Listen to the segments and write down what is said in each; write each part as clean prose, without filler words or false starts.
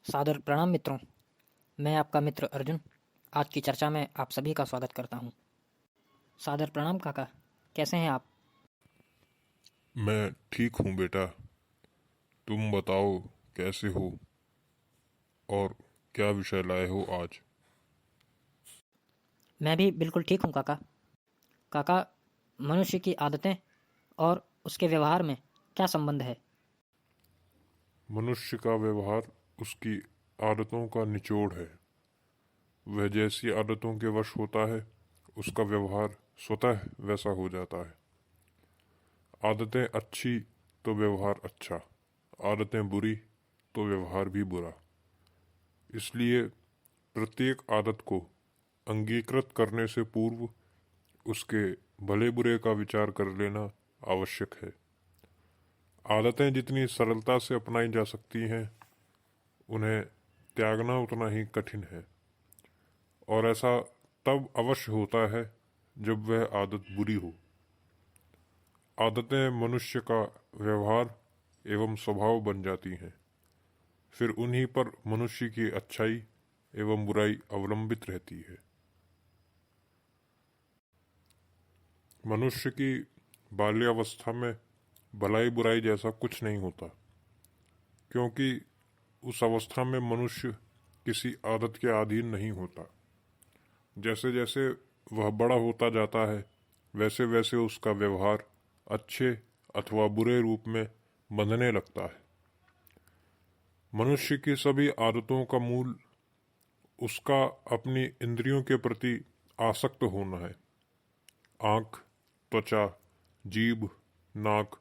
सादर प्रणाम मित्रों। मैं आपका मित्र अर्जुन आज की चर्चा में आप सभी का स्वागत करता हूँ। सादर प्रणाम काका, कैसे हैं आप? मैं ठीक हूँ बेटा। तुम बताओ कैसे हो और क्या विषय लाए हो आज। मैं भी बिल्कुल ठीक हूँ काका। काका, मनुष्य की आदतें और उसके व्यवहार में क्या संबंध है? मनुष्य का व्यवहार उसकी आदतों का निचोड़ है। वह जैसी आदतों के वश होता है उसका व्यवहार स्वतः वैसा हो जाता है। आदतें अच्छी तो व्यवहार अच्छा, आदतें बुरी तो व्यवहार भी बुरा। इसलिए प्रत्येक आदत को अंगीकृत करने से पूर्व उसके भले बुरे का विचार कर लेना आवश्यक है। आदतें जितनी सरलता से अपनाई जा सकती हैं उन्हें त्यागना उतना ही कठिन है, और ऐसा तब अवश्य होता है जब वह आदत बुरी हो। आदतें मनुष्य का व्यवहार एवं स्वभाव बन जाती हैं, फिर उन्हीं पर मनुष्य की अच्छाई एवं बुराई अवलंबित रहती है। मनुष्य की बाल्यावस्था में भलाई बुराई जैसा कुछ नहीं होता, क्योंकि उस अवस्था में मनुष्य किसी आदत के अधीन नहीं होता। जैसे जैसे वह बड़ा होता जाता है वैसे वैसे उसका व्यवहार अच्छे अथवा बुरे रूप में बंधने लगता है। मनुष्य की सभी आदतों का मूल उसका अपनी इंद्रियों के प्रति आसक्त होना है। आँख, त्वचा, जीभ, नाक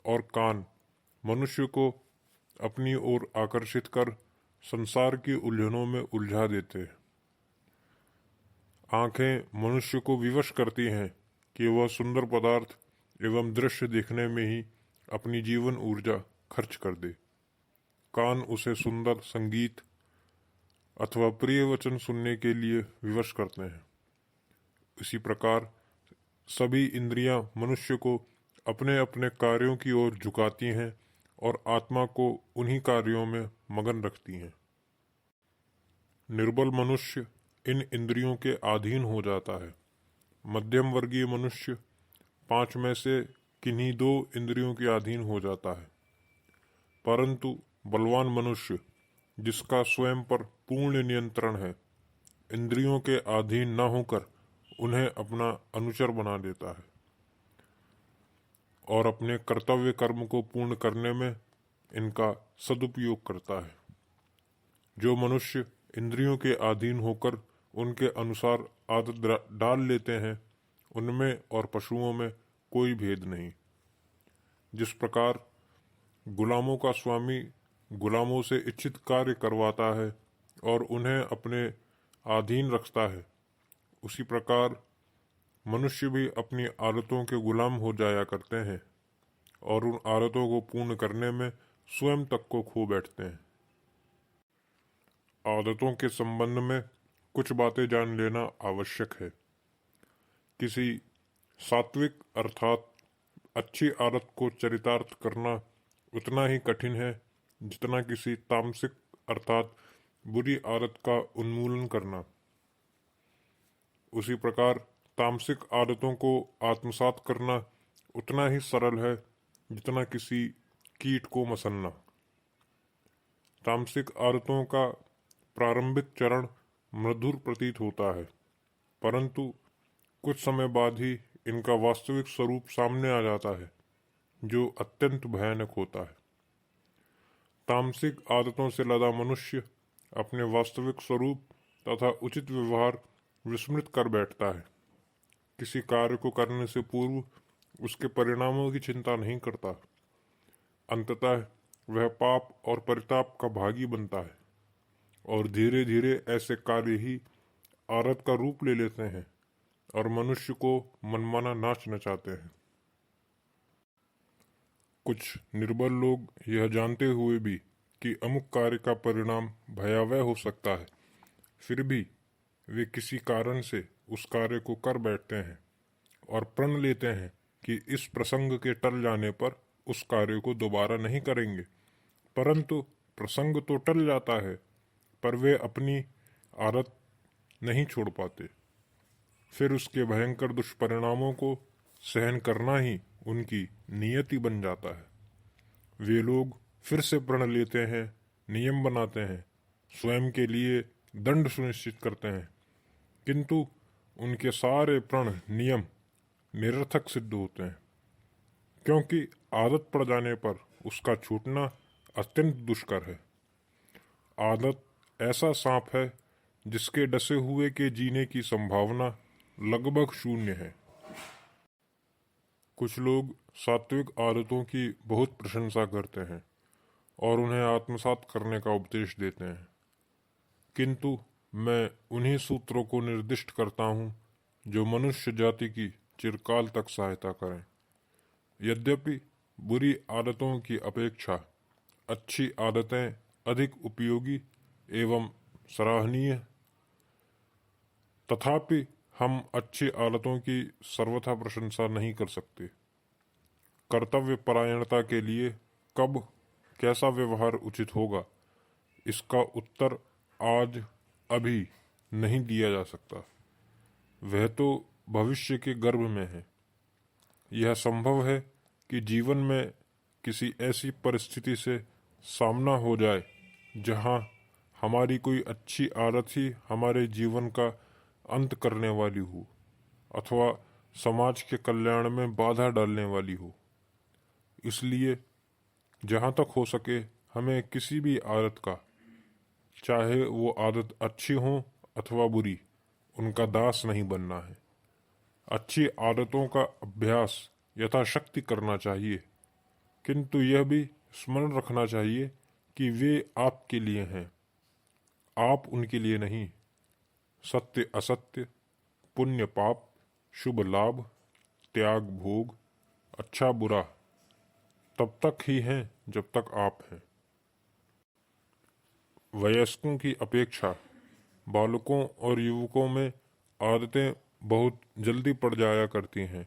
और कान मनुष्य को अपनी ओर आकर्षित कर संसार की उलझनों में उलझा देते हैं। आंखें मनुष्य को विवश करती हैं कि वह सुंदर पदार्थ एवं दृश्य देखने में ही अपनी जीवन ऊर्जा खर्च कर दे। कान उसे सुंदर संगीत अथवा प्रिय वचन सुनने के लिए विवश करते हैं। इसी प्रकार सभी इंद्रियां मनुष्य को अपने अपने कार्यों की ओर झुकाती हैं और आत्मा को उन्हीं कार्यों में मगन रखती हैं। निर्बल मनुष्य इन इंद्रियों के अधीन हो जाता है। मध्यम वर्गीय मनुष्य 5 में से किन्हीं 2 इंद्रियों के अधीन हो जाता है। परंतु बलवान मनुष्य जिसका स्वयं पर पूर्ण नियंत्रण है, इंद्रियों के अधीन न होकर उन्हें अपना अनुचर बना देता है और अपने कर्तव्य कर्म को पूर्ण करने में इनका सदुपयोग करता है। जो मनुष्य इंद्रियों के अधीन होकर उनके अनुसार आदत डाल लेते हैं उनमें और पशुओं में कोई भेद नहीं। जिस प्रकार गुलामों का स्वामी गुलामों से इच्छित कार्य करवाता है और उन्हें अपने अधीन रखता है, उसी प्रकार मनुष्य भी अपनी आदतों के गुलाम हो जाया करते हैं और उन आदतों को पूर्ण करने में स्वयं तक को खो बैठते हैं। आदतों के संबंध में कुछ बातें जान लेना आवश्यक है। किसी सात्विक अर्थात अच्छी आदत को चरितार्थ करना उतना ही कठिन है जितना किसी तामसिक अर्थात बुरी आदत का उन्मूलन करना। उसी प्रकार तामसिक आदतों को आत्मसात करना उतना ही सरल है जितना किसी कीट को मसलना। तामसिक आदतों का प्रारंभिक चरण मधुर प्रतीत होता है, परंतु कुछ समय बाद ही इनका वास्तविक स्वरूप सामने आ जाता है, जो अत्यंत भयानक होता है। तामसिक आदतों से लदा मनुष्य अपने वास्तविक स्वरूप तथा उचित व्यवहार विस्मृत कर बैठता है। किसी कार्य को करने से पूर्व उसके परिणामों की चिंता नहीं करता। अंततः वह पाप और परिताप का भागी बनता है और धीरे धीरे ऐसे कार्य ही आदत का रूप ले लेते हैं और मनुष्य को मनमाना नाच नचाते हैं। कुछ निर्बल लोग यह जानते हुए भी कि अमुक कार्य का परिणाम भयावह हो सकता है, फिर भी वे किसी कारण से उस कार्य को कर बैठते हैं और प्रण लेते हैं कि इस प्रसंग के टल जाने पर उस कार्य को दोबारा नहीं करेंगे, परंतु प्रसंग तो टल जाता है, पर वे अपनी आदत नहीं छोड़ पाते। फिर उसके भयंकर दुष्परिणामों को सहन करना ही उनकी नियति बन जाता है। वे लोग फिर से प्रण लेते हैं, नियम बनाते हैं, स्वयं के लिए दंड सुनिश्चित करते हैं, किंतु उनके सारे प्रण नियम निरर्थक सिद्ध होते हैं, क्योंकि आदत पड़ जाने पर उसका छूटना अत्यंत दुष्कर है। आदत ऐसा सांप है जिसके डसे हुए के जीने की संभावना लगभग शून्य है। कुछ लोग सात्विक आदतों की बहुत प्रशंसा करते हैं और उन्हें आत्मसात करने का उपदेश देते हैं, किंतु मैं उन्हीं सूत्रों को निर्दिष्ट करता हूँ जो मनुष्य जाति की चिरकाल तक सहायता करें। यद्यपि बुरी आदतों की अपेक्षा अच्छी आदतें अधिक उपयोगी एवं सराहनीय, तथापि हम अच्छी आदतों की सर्वथा प्रशंसा नहीं कर सकते। कर्तव्य परायणता के लिए कब कैसा व्यवहार उचित होगा, इसका उत्तर आज अभी नहीं दिया जा सकता। वह तो भविष्य के गर्भ में है। यह संभव है कि जीवन में किसी ऐसी परिस्थिति से सामना हो जाए जहां हमारी कोई अच्छी आदत ही हमारे जीवन का अंत करने वाली हो अथवा समाज के कल्याण में बाधा डालने वाली हो। इसलिए जहाँ तक हो सके हमें किसी भी आदत का, चाहे वो आदत अच्छी हो अथवा बुरी, उनका दास नहीं बनना है। अच्छी आदतों का अभ्यास यथाशक्ति करना चाहिए, किंतु यह भी स्मरण रखना चाहिए कि वे आपके लिए हैं, आप उनके लिए नहीं। सत्य असत्य, पुण्य पाप, शुभ लाभ, त्याग भोग, अच्छा बुरा तब तक ही हैं जब तक आप हैं। वयस्कों की अपेक्षा बालकों और युवकों में आदतें बहुत जल्दी पड़ जाया करती हैं।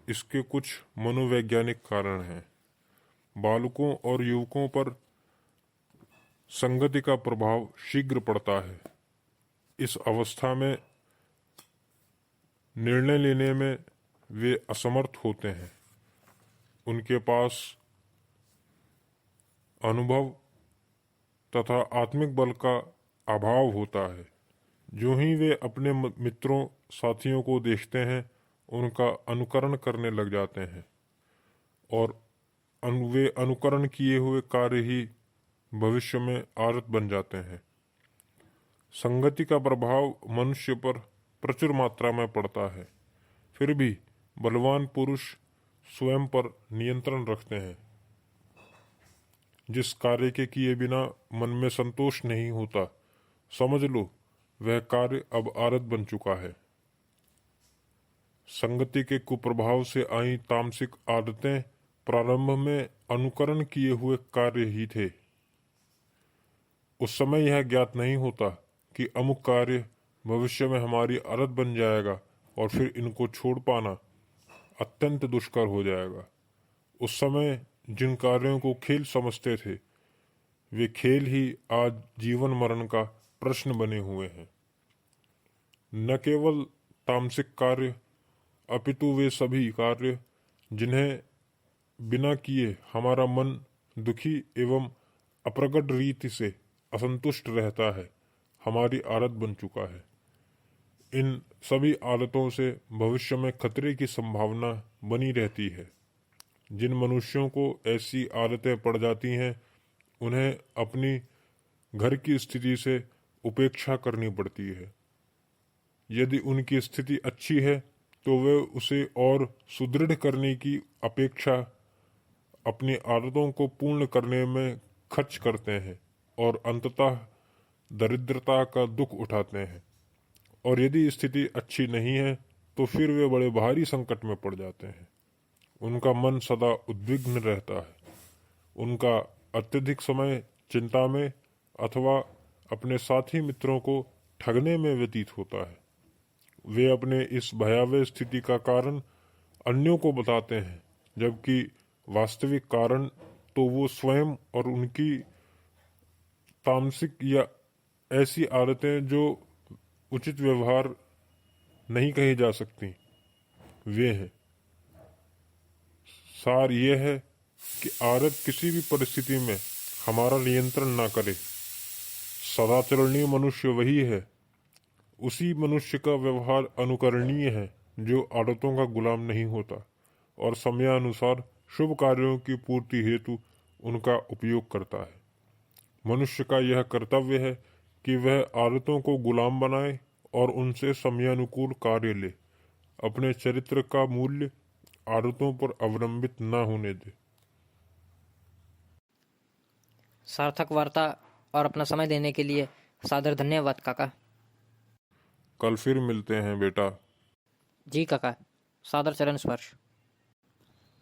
इसके कुछ मनोवैज्ञानिक कारण हैं। बालकों और युवकों पर संगति का प्रभाव शीघ्र पड़ता है। इस अवस्था में निर्णय लेने में वे असमर्थ होते हैं। उनके पास अनुभव तथा आत्मिक बल का अभाव होता है। जो ही वे अपने मित्रों साथियों को देखते हैं, उनका अनुकरण करने लग जाते हैं और वे अनुकरण किए हुए कार्य ही भविष्य में आदत बन जाते हैं। संगति का प्रभाव मनुष्य पर प्रचुर मात्रा में पड़ता है। फिर भी बलवान पुरुष स्वयं पर नियंत्रण रखते हैं। जिस कार्य के किए बिना मन में संतोष नहीं होता, समझ लो वह कार्य अब आदत बन चुका है। संगति के कुप्रभाव से आई तामसिक आदतें प्रारंभ में अनुकरण किए हुए कार्य ही थे। उस समय यह ज्ञात नहीं होता कि अमुक कार्य भविष्य में हमारी आदत बन जाएगा और फिर इनको छोड़ पाना अत्यंत दुष्कर हो जाएगा। उस समय जिन कार्यों को खेल समझते थे, वे खेल ही आज जीवन मरण का प्रश्न बने हुए हैं। न केवल तामसिक कार्य, अपितु वे सभी कार्य जिन्हें बिना किए हमारा मन दुखी एवं अप्रगट रीति से असंतुष्ट रहता है, हमारी आदत बन चुका है। इन सभी आदतों से भविष्य में खतरे की संभावना बनी रहती है। जिन मनुष्यों को ऐसी आदतें पड़ जाती हैं, उन्हें अपनी घर की स्थिति से उपेक्षा करनी पड़ती है। यदि उनकी स्थिति अच्छी है तो वे उसे और सुदृढ़ करने की अपेक्षा अपनी आदतों को पूर्ण करने में खर्च करते हैं और अंततः दरिद्रता का दुख उठाते हैं। और यदि स्थिति अच्छी नहीं है तो फिर वे बड़े भारी संकट में पड़ जाते हैं। उनका मन सदा उद्विग्न रहता है। उनका अत्यधिक समय चिंता में अथवा अपने साथी मित्रों को ठगने में व्यतीत होता है। वे अपने इस भयावह स्थिति का कारण अन्यों को बताते हैं, जबकि वास्तविक कारण तो वो स्वयं और उनकी तामसिक या ऐसी आदतें जो उचित व्यवहार नहीं कही जा सकती, वे हैं। सार यह है कि आदत किसी भी परिस्थिति में हमारा नियंत्रण ना करे। सदाचरणीय मनुष्य वही है, उसी मनुष्य का व्यवहार अनुकरणीय है जो आदतों का गुलाम नहीं होता और समयानुसार शुभ कार्यों की पूर्ति हेतु उनका उपयोग करता है। मनुष्य का यह कर्तव्य है कि वह आदतों को गुलाम बनाए और उनसे समयानुकूल कार्य ले, अपने चरित्र का मूल्य आदतों पर अवलंबित न होने दे। सार्थक वार्ता और अपना समय देने के लिए सादर धन्यवाद काका। कल फिर मिलते हैं बेटा। जी काका, सादर चरण स्पर्श।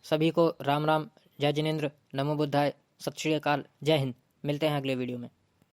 सभी को राम राम, जय जिनेन्द्र, नमो बुद्धाय, सत श्री अकाल, जय हिंद। मिलते हैं अगले वीडियो में।